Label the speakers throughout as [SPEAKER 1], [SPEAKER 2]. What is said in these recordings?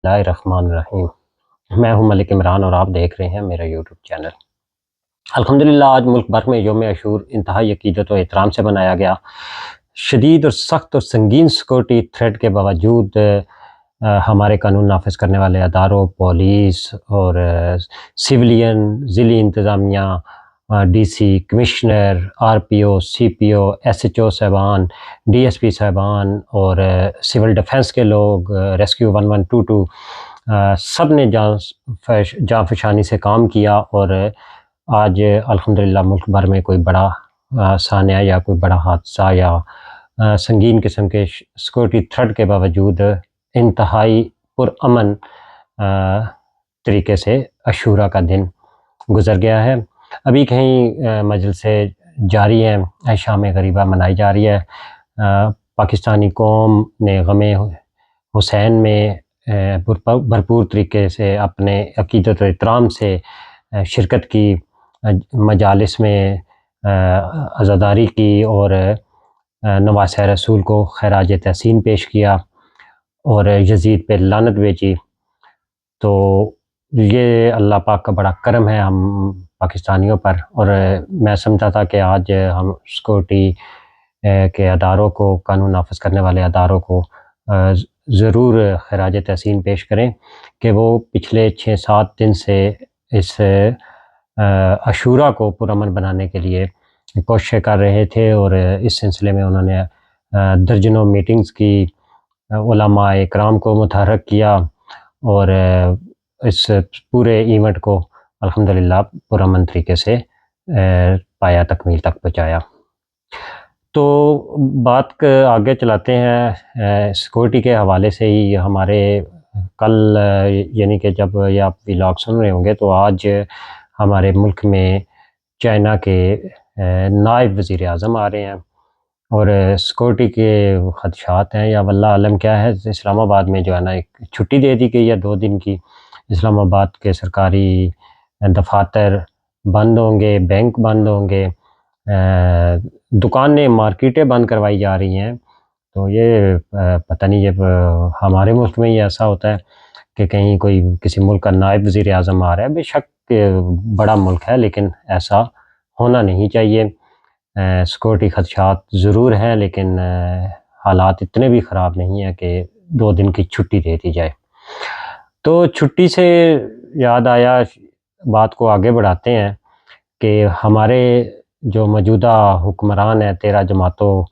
[SPEAKER 1] बिस्मिल्लाहिर्रहमानिर्रहीम। मैं हूं मलिक इमरान और आप देख रहे हैं मेरा यूट्यूब चैनल। अल्हम्दुलिल्लाह आज मुल्क भर में यौम अशूर इंतहाई अकीदत और एहतराम से मनाया गया। शदीद और सख्त और संगीन सिक्योरिटी थ्रेट के बावजूद हमारे कानून नाफिज करने वाले अदारों, पुलिस और सिविलियन, ज़िली इंतज़ामिया, DC, commissioner, RPO, CPO, SHO साहबान, डीएसपी साहबान और सिविल डिफेंस के लोग, रेस्क्यू 1122 सब ने जाँफशानी से काम किया और आज अल्हम्दुलिल्लाह मुल्क भर में कोई बड़ा सानिया या कोई बड़ा हादसा या संगीन किस्म के सिक्योरिटी थ्रेट के बावजूद इंतहाई पुरअमन तरीके से अशूरा का दिन गुज़र गया है। अभी कहीं मजलिसें जारी हैं, शाम गरीबा मनाई जा रही है। पाकिस्तानी कौम ने गमे हुसैन में भरपूर तरीके से अपने अकीदत और एहतराम से शिरकत की, मजालिस में अज़ादारी की और नवासे रसूल को खैराज तहसीन पेश किया और यजीद पे लानत भेजी। तो ये अल्लाह पाक का बड़ा करम है हम पाकिस्तानियों पर। और मैं समझा था कि आज हम सिक्योरिटी के अदारों को, कानून नाफिज करने वाले अदारों को ज़रूर खैराज तहसीन पेश करें कि वो पिछले 6-7 दिन से इस अशूरा को पुरअमन बनाने के लिए कोशिशें कर रहे थे और इस सिलसिले में उन्होंने दर्जनों मीटिंग्स की, उलमाए इकराम को मुतहर्रिक किया और इस पूरे इवेंट को अल्हम्दुलिल्लाह पुरअमन तरीके से पाया तकमील तक पहुँचाया। तो बात आगे चलाते हैं। सिक्योरिटी के हवाले से ही हमारे कल यानी कि जब ये आप व्लॉग सुन रहे होंगे तो आज हमारे मुल्क में चाइना के नायब वज़ीर आज़म आ रहे हैं और सिक्योरिटी के ख़दशात हैं या वल्लाह आलम क्या है। इस्लामाबाद में जो है ना एक छुट्टी दे दी गई है 2 दिन की। इस्लामाबाद के सरकारी दफातर बंद होंगे, बैंक बंद होंगे, दुकानें, मार्केटें बंद करवाई जा रही हैं। तो ये पता नहीं जब हमारे मुल्क में ही ऐसा होता है कि कहीं कोई किसी मुल्क का नायब वज़ीर आज़म आ रहा है। बेशक बड़ा मुल्क है लेकिन ऐसा होना नहीं चाहिए। सिक्योरिटी ख़दशात ज़रूर हैं लेकिन हालात इतने भी ख़राब नहीं हैं कि 2 दिन की छुट्टी दे दी जाए। तो छुट्टी से याद आया, बात को आगे बढ़ाते हैं कि हमारे जो मौजूदा हुक्मरान हैं 13 जमातों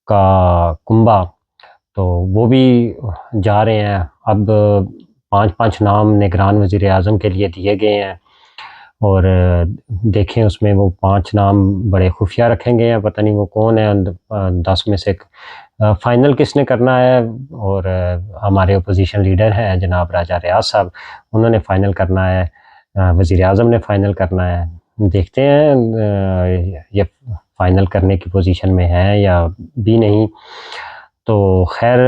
[SPEAKER 1] का कुंबा, तो वो भी जा रहे हैं। अब 5-5 नाम निगरान वज़ीर आज़म के लिए दिए गए हैं और देखें उसमें वो 5 नाम बड़े खुफिया रखेंगे हैं, पता नहीं वो कौन है। 10 में से फ़ाइनल किसने करना है और हमारे अपोजिशन लीडर हैं जनाब राजा रियाज साहब, उन्होंने फ़ाइनल करना है, वज़ीर आज़म ने फ़ाइनल करना है। देखते हैं ये फ़ाइनल करने की पोजीशन में है या भी नहीं। तो खैर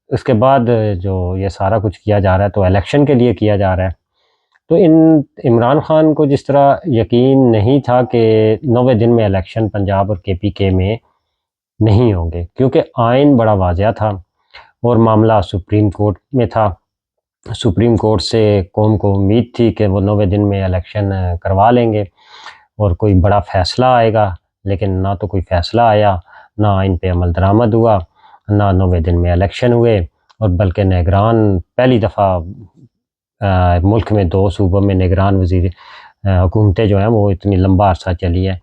[SPEAKER 1] इसके बाद जो ये सारा कुछ किया जा रहा है तो इलेक्शन के लिए किया जा रहा है। तो इमरान खान को जिस तरह यकीन नहीं था कि 90 दिन में इलेक्शन पंजाब और केपीके में नहीं होंगे, क्योंकि आइन बड़ा वाज़ेह था और मामला सुप्रीम कोर्ट में था। सुप्रीम कोर्ट से कौम को उम्मीद थी कि वो 90 दिन में इलेक्शन करवा लेंगे और कोई बड़ा फ़ैसला आएगा, लेकिन ना तो कोई फ़ैसला आया, ना आइन पे अमल दरामद हुआ, ना 90 दिन में इलेक्शन हुए और बल्कि निगरान पहली दफ़ा मुल्क में 2 सूबों में निगरान वज़ीर हुकूमतें जो हैं वो इतनी लंबा अरसा चली है।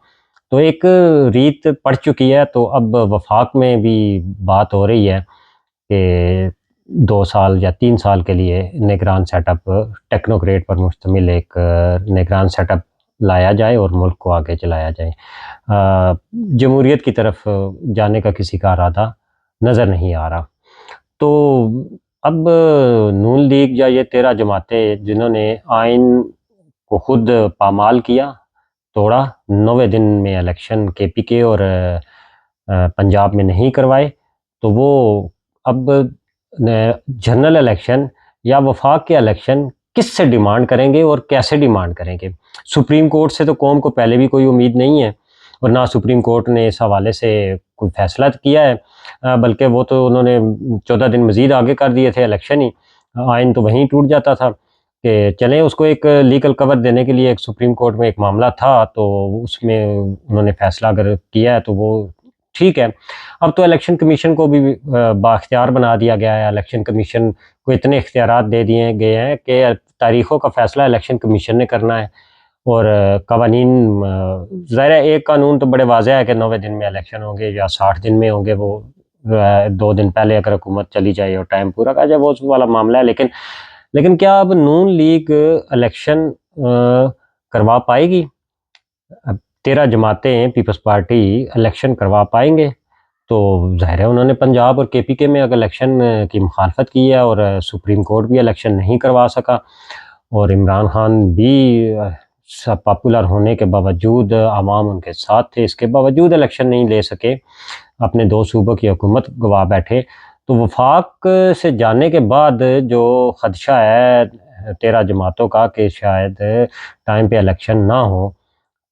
[SPEAKER 1] तो एक रीत पड़ चुकी है। तो अब वफाक में भी बात हो रही है कि 2 साल या 3 साल के लिए निगरान सेटअप, टेक्नोक्रेट पर मुश्तमिल एक निगरान सेटअप लाया जाए और मुल्क को आगे चलाया जाए। जमहूरियत की तरफ जाने का किसी का इरादा नज़र नहीं आ रहा। तो अब नून लीग या ये 13 जमातें जिन्होंने आइन को खुद पामाल किया, तोड़ा, 90 दिन में इलेक्शन केपीके और पंजाब में नहीं करवाए, तो वो अब जनरल इलेक्शन या वफाक के इलेक्शन किससे डिमांड करेंगे और कैसे डिमांड करेंगे। सुप्रीम कोर्ट से तो कौम को पहले भी कोई उम्मीद नहीं है और ना सुप्रीम कोर्ट ने इस हवाले से कोई फैसला किया है, बल्कि वो तो उन्होंने 14 दिन मज़ीद आगे कर दिए थे इलेक्शन ही। आइन तो वहीं टूट जाता था कि चलें उसको एक लीगल कवर देने के लिए एक सुप्रीम कोर्ट में एक मामला था, तो उसमें उन्होंने फैसला अगर किया है तो वो ठीक है। अब तो इलेक्शन कमीशन को भी बाख्तियार बना दिया गया है। इलेक्शन कमीशन को इतने इख्तियारात दे दिए गए हैं कि तारीखों का फैसला इलेक्शन कमीशन ने करना है। और कवानीन ज़ाहिर है, एक कानून तो बड़े वाज़ेह है कि 90 दिन में इलेक्शन होंगे या 60 दिन में होंगे। वो 2 दिन पहले अगर हुकूमत चली जाए और टाइम पूरा कर जाए, वो उस वाला मामला है। लेकिन क्या अब नून लीग इलेक्शन करवा पाएगी? अब 13 जमातें पीपल्स पार्टी इलेक्शन करवा पाएंगे? तो ज़ाहिर है उन्होंने पंजाब और केपीके में अगर इलेक्शन की मुखालफत की है और सुप्रीम कोर्ट भी इलेक्शन नहीं करवा सका, और इमरान खान भी सब पॉपुलर होने के बावजूद आवाम उनके साथ थे, इसके बावजूद इलेक्शन नहीं ले सके, अपने 2 सूबों की हुकूमत गवा बैठे। तो वफाक से जाने के बाद जो ख़दशा है 13 जमातों का कि शायद टाइम पे इलेक्शन ना हो,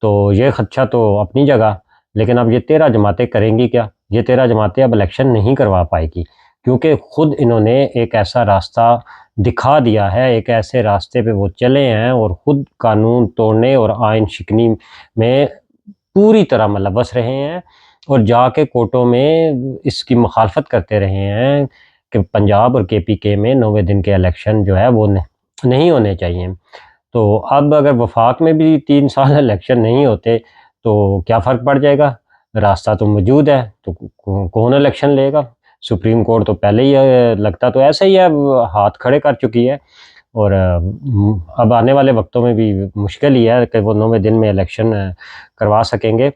[SPEAKER 1] तो ये ख़दशा तो अपनी जगह। लेकिन अब ये 13 जमातें करेंगी क्या? ये 13 जमातें अब इलेक्शन नहीं करवा पाएगी, क्योंकि ख़ुद इन्होंने एक ऐसा रास्ता दिखा दिया है, एक ऐसे रास्ते पे वो चले हैं और ख़ुद कानून तोड़ने और आइन शिकनी में पूरी तरह मुलव्वस रहे हैं, और जाके कोर्टों में इसकी मुखालफत करते रहे हैं कि पंजाब और केपीके में 90 दिन के इलेक्शन जो है वो नहीं होने चाहिए। तो अब अगर वफाक में भी 3 साल इलेक्शन नहीं होते तो क्या फ़र्क पड़ जाएगा? रास्ता तो मौजूद है, तो कौन इलेक्शन लेगा? सुप्रीम कोर्ट तो पहले ही लगता तो ऐसा ही है, हाथ खड़े कर चुकी है। और अब आने वाले वक्तों में भी मुश्किल ही है कि वो 90 दिन में इलेक्शन करवा सकेंगे।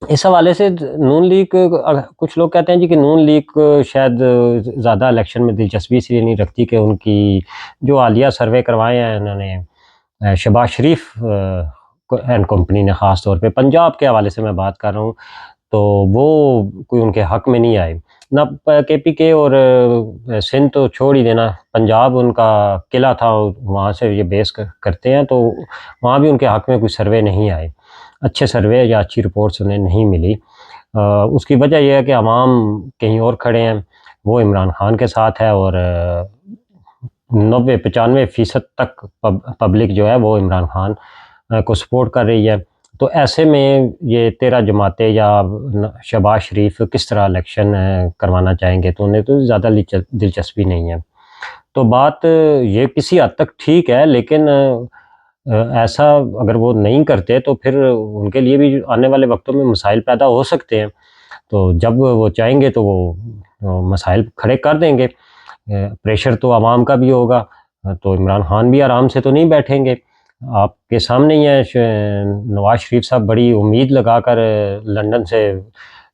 [SPEAKER 1] इस हवाले से नून लीग, कुछ लोग कहते हैं जी कि नून लीग शायद ज़्यादा इलेक्शन में दिलचस्पी इसलिए नहीं रखती कि उनकी जो हालिया सर्वे करवाए हैं उन्होंने शहबाज शरीफ एंड कंपनी ने, ख़ास तौर पे पंजाब के हवाले से मैं बात कर रहा हूँ, तो वो कोई उनके हक़ में नहीं आए। ना केपीके और सिंध तो छोड़ ही देना, पंजाब उनका किला था, वहाँ से ये बेस करते हैं, तो वहाँ भी उनके हक़ में कोई सर्वे नहीं आए, अच्छे सर्वे या अच्छी रिपोर्ट्स उन्हें नहीं मिली। उसकी वजह यह है कि अवाम कहीं और खड़े हैं, वो इमरान खान के साथ है, और 90-95% तक पब्लिक जो है वो इमरान खान को सपोर्ट कर रही है। तो ऐसे में ये 13 जमातें या शहबाज शरीफ किस तरह इलेक्शन करवाना चाहेंगे, तो उन्हें तो ज़्यादा दिलचस्पी नहीं है। तो बात ये किसी हद तक ठीक है, लेकिन ऐसा अगर वो नहीं करते तो फिर उनके लिए भी आने वाले वक्तों में मसाइल पैदा हो सकते हैं। तो जब वो चाहेंगे तो वो मसाइल खड़े कर देंगे। प्रेशर तो आवाम का भी होगा, तो इमरान खान भी आराम से तो नहीं बैठेंगे। आपके सामने ही है, नवाज शरीफ साहब बड़ी उम्मीद लगाकर लंदन से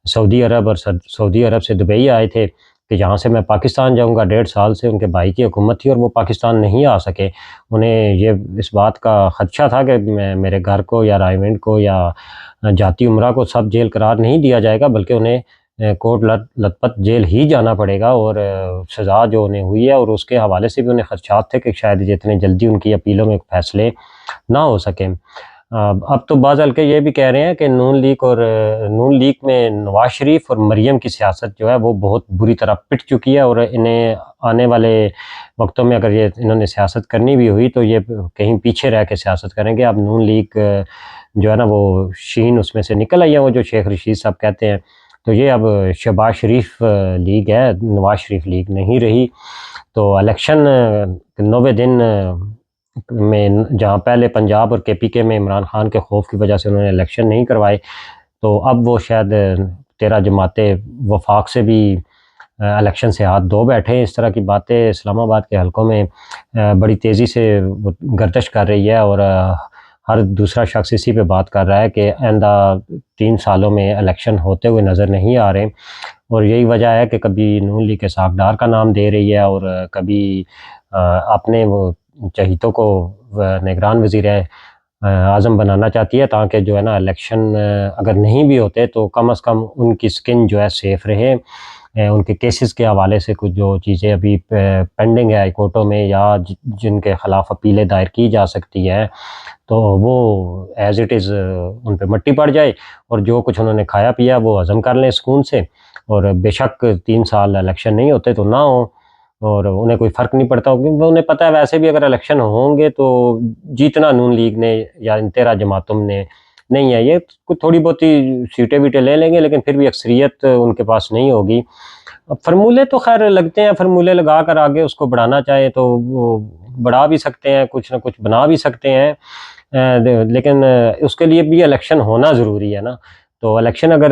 [SPEAKER 1] सऊदी अरब और सऊदी अरब से दुबई आए थे कि यहाँ से मैं पाकिस्तान जाऊँगा। 1.5 साल से उनके भाई की हुकूमत थी और वो पाकिस्तान नहीं आ सके। उन्हें ये इस बात का ख़दशा था कि मेरे घर को या रायवेंड को या जाती उमरा को सब जेल करार नहीं दिया जाएगा, बल्कि उन्हें कोट लखपत जेल ही जाना पड़ेगा, और सज़ा जो उन्हें हुई है, और उसके हवाले से भी उन्हें ख़दशात थे कि शायद जितने जल्दी उनकी अपीलों में फ़ैसले ना हो सकें। अब तो बाज़ हल्के ये भी कह रहे हैं कि नून लीग में नवाज शरीफ और मरियम की सियासत जो है वो बहुत बुरी तरह पिट चुकी है, और इन्हें आने वाले वक्तों में अगर ये इन्होंने सियासत करनी भी हुई तो ये कहीं पीछे रह के सियासत करेंगे। अब नून लीग जो है ना वो शीन उसमें से निकल आई है, वो जो शेख रशीद साहब कहते हैं, तो ये अब शहबाज शरीफ लीग है, नवाज शरीफ लीग नहीं रही। तो इलेक्शन 90 दिन में, जहाँ पहले पंजाब और केपीके में इमरान खान के खौफ की वजह से उन्होंने इलेक्शन नहीं करवाए, तो अब वो शायद 13 जमातें वफाक से भी इलेक्शन से हाथ धो बैठे हैं। इस तरह की बातें इस्लामाबाद के हलकों में बड़ी तेज़ी से गर्दिश कर रही है, और हर दूसरा शख्स इसी पे बात कर रहा है कि आइंदा 3 सालों में इलेक्शन होते हुए नज़र नहीं आ रहे। और यही वजह है कि कभी नून लीग के साहबदार का नाम दे रही है, और कभी अपने वो चहीतों को निगरान वज़ीर आज़म बनाना चाहती है, ताकि जो है ना इलेक्शन अगर नहीं भी होते तो कम से कम उनकी स्किन जो है सेफ़ रहे। उनके केसेस के हवाले से कुछ जो चीज़ें अभी पेंडिंग है हाई कोर्टों में, या जिनके ख़िलाफ़ अपीलें दायर की जा सकती है, तो वो एज़ इट इज़ उन पे मट्टी पड़ जाए, और जो कुछ उन्होंने खाया पिया वो हज़म कर लें सुकून से। और बेशक 3 साल इलेक्शन नहीं होते तो ना हो, और उन्हें कोई फ़र्क नहीं पड़ता, क्योंकि उन्हें पता है वैसे भी अगर इलेक्शन होंगे तो जीतना नून लीग ने या इन 13 जमातों ने नहीं है। ये कुछ थोड़ी बहुत ही सीटें वीटें ले लेंगे, लेकिन फिर भी अक्सरियत उनके पास नहीं होगी। फार्मूले तो खैर लगते हैं, फार्मूले लगा कर आगे उसको बढ़ाना चाहे तो वो बढ़ा भी सकते हैं, कुछ ना कुछ बना भी सकते हैं। लेकिन उसके लिए भी इलेक्शन होना ज़रूरी है ना। तो इलेक्शन अगर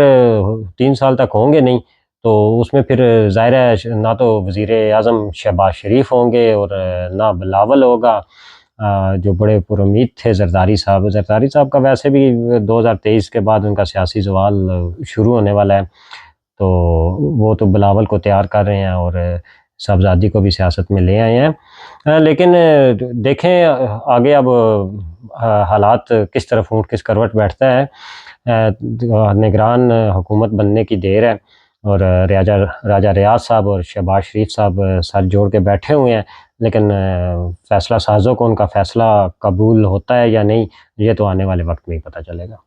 [SPEAKER 1] 3 साल तक होंगे नहीं तो उसमें फिर ज़ाहिर है ना तो वज़ीर आज़म शहबाज शरीफ होंगे और ना बिलावल होगा, जो बड़े पुरुम्मीद थे ज़रदारी साहब का वैसे भी 2023 के बाद उनका सियासी ज़वाल शुरू होने वाला है। तो वो तो बिलावल को तैयार कर रहे हैं और साहबज़ादी को भी सियासत में ले आए हैं। लेकिन देखें आगे अब हालात किस तरफ ऊँट किस करवट बैठता है। निगरान हुकूमत बनने की देर है और राजा रियाज़ साहब और शहबाज शरीफ साहब सर जोड़ के बैठे हुए हैं, लेकिन फ़ैसला साज़ों को उनका फ़ैसला कबूल होता है या नहीं, ये तो आने वाले वक्त में ही पता चलेगा।